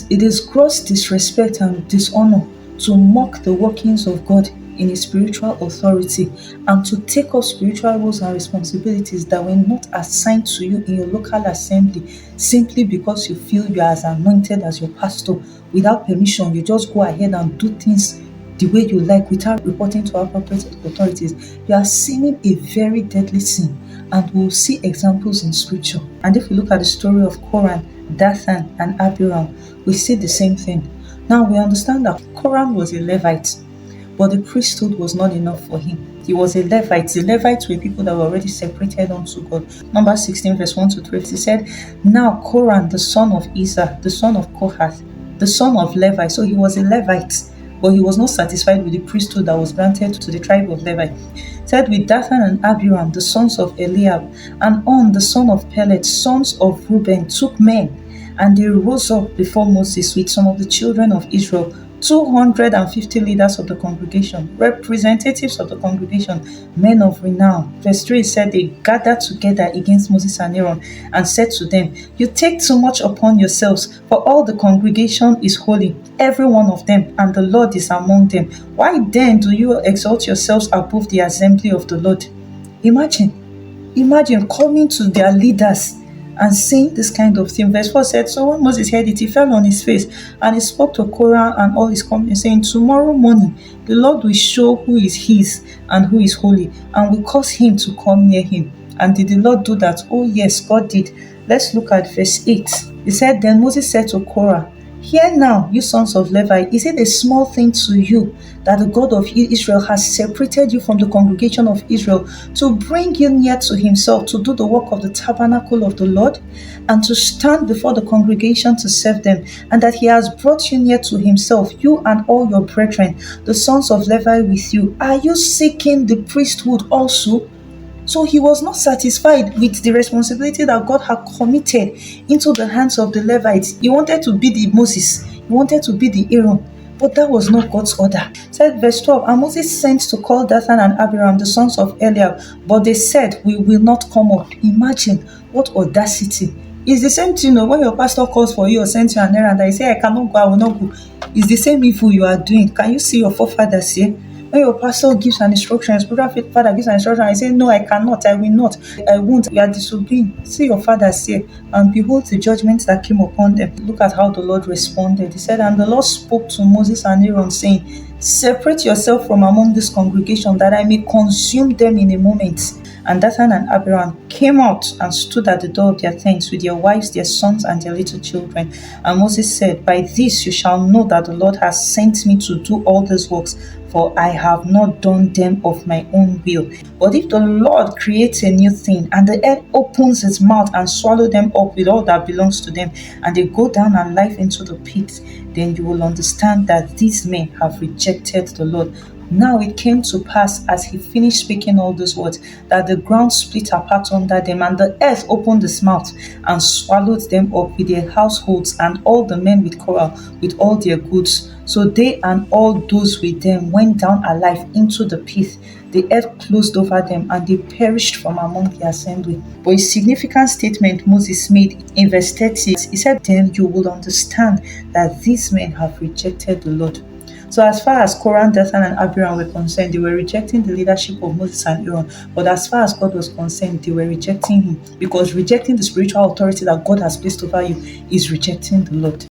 It is gross disrespect and dishonor to mock the workings of God in His spiritual authority and to take up spiritual roles and responsibilities that were not assigned to you in your local assembly simply because you feel you are as anointed as your pastor. Without permission, you just go ahead and do things the way you like without reporting to appropriate authorities. You are sinning a very deadly sin, and we'll see examples in scripture. And if we look at the story of Korah, Dathan, and Abiram, we see the same thing. Now we understand that Korah was a Levite, but the priesthood was not enough for him. He was a Levite. The Levites were people that were already separated unto God. Numbers 16, verse 1 to 3. He said, Now Korah, the son of Isa, the son of Kohath, the son of Levi. So he was a Levite, but he was not satisfied with the priesthood that was granted to the tribe of Levi. Said with Dathan and Abiram, the sons of Eliab, and On, the son of Pelet, sons of Reuben, took men, and they rose up before Moses with some of the children of Israel, 250 leaders of the congregation, representatives of the congregation, men of renown. Verse 3 said they gathered together against Moses and Aaron and said to them, You take too much upon yourselves, for all the congregation is holy, every one of them, and the Lord is among them. Why then do you exalt yourselves above the assembly of the Lord? Imagine coming to their leaders and saying this kind of thing. Verse 4 said, So when Moses heard it, he fell on his face, and he spoke to Korah and all his company, saying, Tomorrow morning the Lord will show who is his and who is holy, and will cause him to come near him. And did the Lord do that? Oh yes, God did. Let's look at verse 8. He said, Then Moses said to Korah, Hear now, you sons of Levi, is it a small thing to you that the God of Israel has separated you from the congregation of Israel to bring you near to himself, to do the work of the tabernacle of the Lord, and to stand before the congregation to serve them, and that he has brought you near to himself, you and all your brethren, the sons of Levi with you? Are you seeking the priesthood also? So he was not satisfied with the responsibility that God had committed into the hands of the Levites. He wanted to be the Moses. He wanted to be the Aaron. But that was not God's order. Said verse 12, And Moses sent to call Dathan and Abiram, the sons of Eliab, but they said, We will not come up. Imagine what audacity. It's the same thing, when your pastor calls for you or sends you an errand and you say, I cannot go, I will not go. It's the same evil you are doing. Can you see your forefathers here? When your pastor gives an instruction, your spiritual father gives an instruction, and say, No, I cannot, I will not, I won't, you are disobeying. See your fathers here, and behold the judgment that came upon them. Look at how the Lord responded. He said, And the Lord spoke to Moses and Aaron, saying, Separate yourself from among this congregation, that I may consume them in a moment. And Dathan and Abiram came out and stood at the door of their tents with their wives, their sons, and their little children. And Moses said, By this you shall know that the Lord has sent me to do all these works, for I have not done them of my own will. But if the Lord creates a new thing, and the earth opens its mouth and swallows them up with all that belongs to them, and they go down and life into the pit, then you will understand that these men have rejected the Lord. Now it came to pass, as he finished speaking all these words, that the ground split apart under them, and the earth opened its mouth and swallowed them up with their households, and all the men with Korah with all their goods. So they and all those with them went down alive into the pit. The earth closed over them, and they perished from among the assembly. But a significant statement Moses made in verse 30, he said, Then you will understand that these men have rejected the Lord. So as far as Korah, Dathan, and Abiram were concerned, they were rejecting the leadership of Moses and Aaron. But as far as God was concerned, they were rejecting him, because rejecting the spiritual authority that God has placed over you is rejecting the Lord.